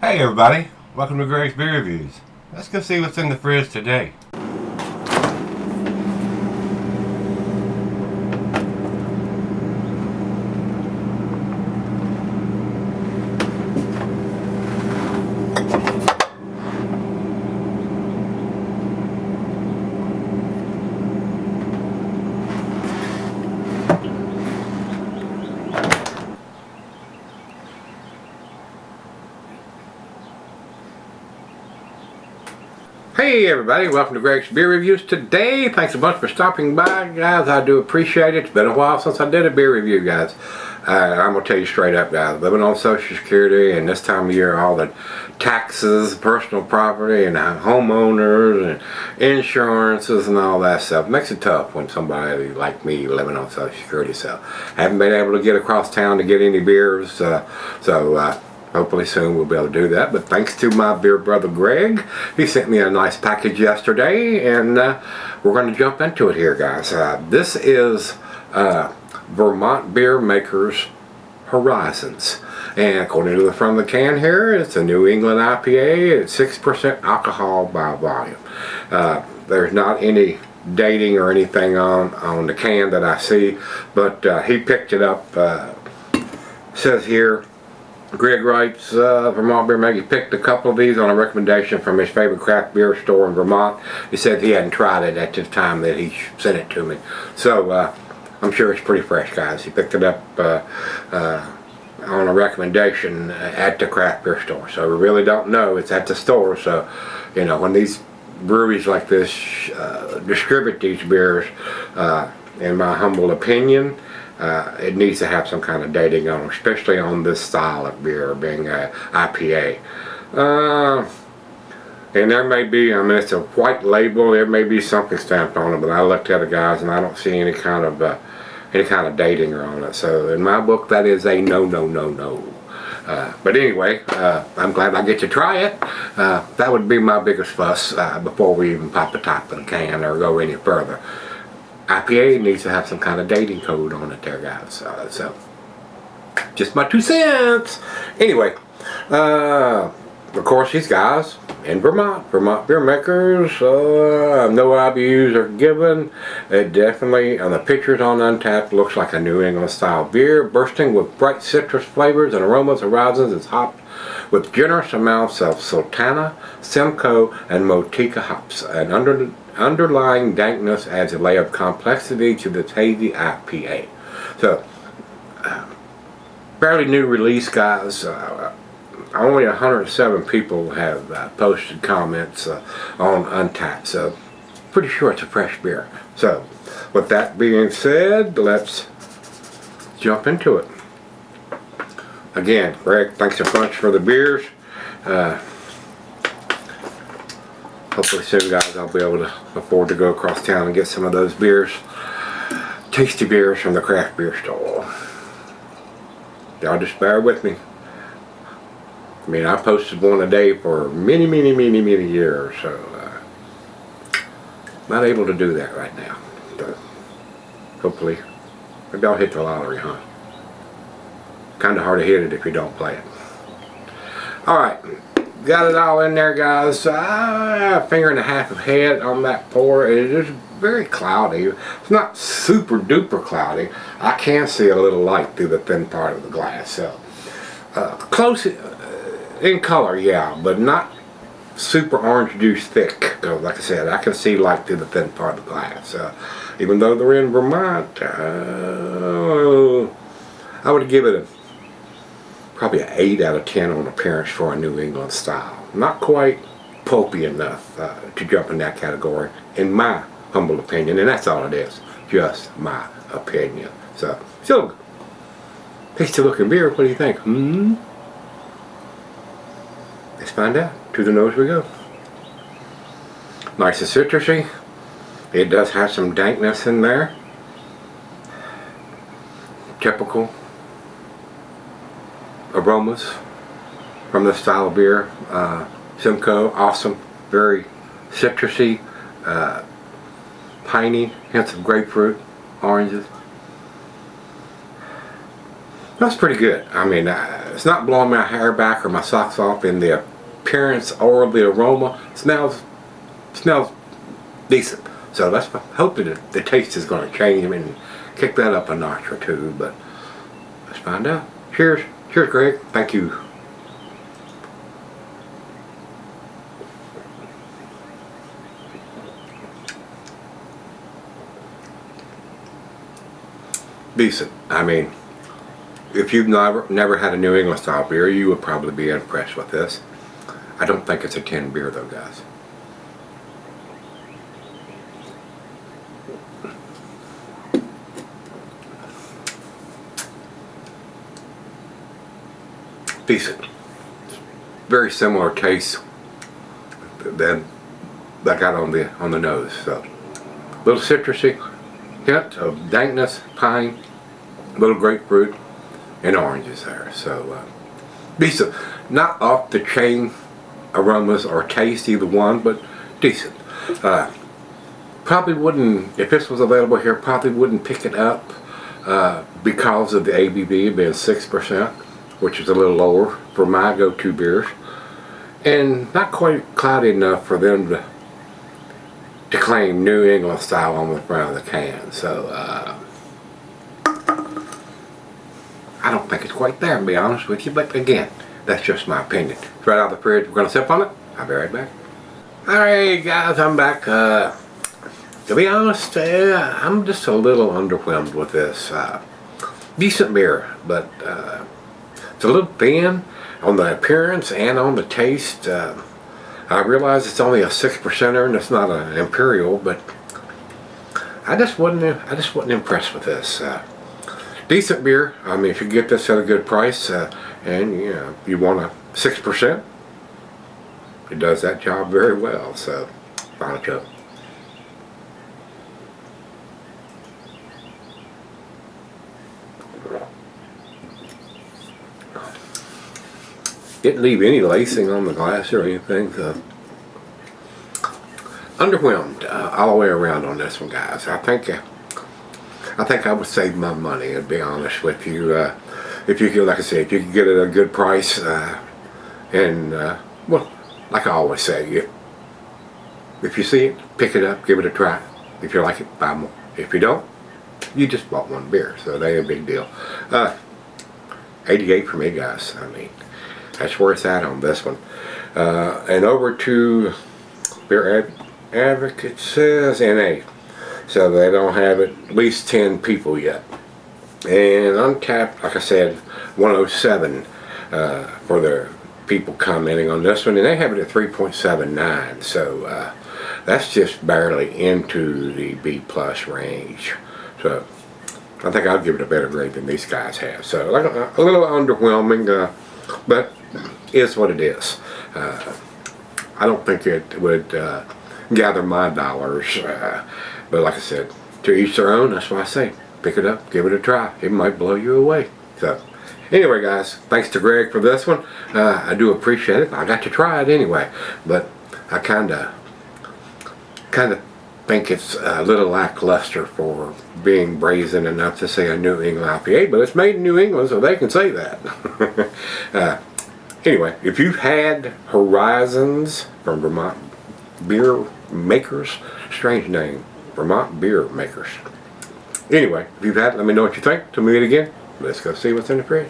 Hey everybody, welcome to Gregsbeerreviews. Let's go see what's in the fridge today. Hey everybody, welcome to Gregsbeerreviews today. Thanks a bunch for stopping by, guys. I do appreciate it. It's been a while since I did a beer review, guys. I'm going to tell you straight up, guys. Living on Social Security and this time of year, all the taxes, personal property, and homeowners, and insurances, and all that stuff makes it tough when somebody like me living on Social Security. So, haven't been able to get across town to get any beers. Hopefully soon we'll be able to do that. But thanks to my beer brother Greg, he sent me a nice package yesterday, and we're going to jump into it here, guys. This is Vermont Beer Makers Horizons, and according to the front of the can here, it's a New England IPA. It's 6% alcohol by volume. There's not any dating or anything on the can that I see, but he picked it up. Says here, Greg writes, Vermont Beer Maker picked a couple of these on a recommendation from his favorite craft beer store in Vermont. He said he hadn't tried it at the time that he sent it to me. So I'm sure it's pretty fresh, guys. He picked it up on a recommendation at the craft beer store. So we really don't know. It's at the store. So, you know, when these breweries like this distribute these beers, in my humble opinion, it needs to have some kind of dating on it, especially on this style of beer, being IPA. And there may be, I mean, it's a white label, there may be something stamped on it, but I looked at it, guys, and I don't see any kind of dating on it. So in my book, that is a no. But anyway, I'm glad I get to try it. That would be my biggest fuss before we even pop the top of the can or go any further. IPA needs to have some kind of dating code on it there, guys. So just my 2 cents. Anyway, of course, these guys in Vermont Beer Makers, no IBUs are given. It definitely, on the pictures on Untapped, looks like a New England style beer, bursting with bright citrus flavors and aromas. Horizons is hopped with generous amounts of Sultana, Simcoe, and Motica hops, and underlying dankness adds a layer of complexity to this hazy IPA. So, fairly new release, guys. Only 107 people have posted comments on Untapped, so pretty sure it's a fresh beer. So, with that being said, let's jump into it. Again, Greg, thanks a bunch for the beers. Hopefully soon, guys, I'll be able to afford to go across town and get some of those beers, tasty beers from the craft beer store. Y'all just bear with me. I mean, I posted one a day for many years, so not able to do that right now. But hopefully, maybe I'll hit the lottery, huh? Kind of hard to hit it if you don't play it. All right. Got it all in there, guys. A finger and a half of head on that pour. It is very cloudy. It's not super duper cloudy. I can see a little light through the thin part of the glass. So close in color, yeah, but not super orange juice thick. Like I said, I can see light through the thin part of the glass. Even though they're in Vermont, I would give it probably an 8 out of 10 on appearance for a New England style. Not quite pulpy enough to jump in that category, in my humble opinion, and that's all it is. Just my opinion. So, tasty looking beer. What do you think? Let's find out. To the nose we go. Nice and citrusy. It does have some dankness in there. Typical aromas from this style of beer. Simcoe, awesome, very citrusy, piney, hints of grapefruit, oranges. That's pretty good. I mean, It's not blowing my hair back or my socks off in the appearance or the aroma. It smells decent. So let's hope that the taste is going to change and kick that up a notch or two. But let's find out. Cheers. Cheers, Greg. Thank you. Decent. I mean, if you've never had a New England style beer, you would probably be impressed with this. I don't think it's a tin beer though, guys. Decent. Very similar taste than I got on the nose. So, a little citrusy, hint of dankness, pine, a little grapefruit, and oranges there. So decent. Not off the chain aromas or taste, either one, but decent. Probably wouldn't, if this was available here, probably wouldn't pick it up because of the ABV being 6%, which is a little lower for my go-to beers, and not quite cloudy enough for them to claim New England style on the front of the can. So I don't think it's quite there, to be honest with you, but again, that's just my opinion. It's right out of the fridge. We're going to sip on it. I'll be right back. Alright guys, I'm back. To be honest, I'm just a little underwhelmed with this. Decent beer, but it's a little thin on the appearance and on the taste. I realize it's only a 6%er and it's not an imperial, but I just wasn't impressed with this. Decent beer. I mean, if you get this at a good price, and you know, you want a 6%, it does that job very well. So, final chug. Didn't leave any lacing on the glass or anything. So underwhelmed all the way around on this one, guys. I think I would save my money, to be honest with you. If you could, like I said, if you could get it at a good price, and well, like I always say, if you see it, pick it up, give it a try. If you like it, buy more. If you don't, you just bought one beer, so it ain't a big deal. 88 for me, guys. I mean, that's where it's at on this one. And over to Beer Advocate says NA. So they don't have at least 10 people yet. And Untapped, like I said, 107 for the people commenting on this one. And they have it at 3.79. So that's just barely into the B+ range. So I think I'll give it a better grade than these guys have. So like a little underwhelming, but is what it is. I don't think it would gather my dollars, but like I said, to each their own. That's why I say pick it up, give it a try. It might blow you away. So anyway, guys, thanks to Greg for this one. I do appreciate it. I got to try it anyway, but I kind of think it's a little lackluster for being brazen enough to say a New England IPA, but it's made in New England, so they can say that. Anyway, if you've had Horizons from Vermont Beer Makers, strange name, Vermont Beer Makers. Anyway, if you've had it, let me know what you think. Till we meet again, let's go see what's in the fridge.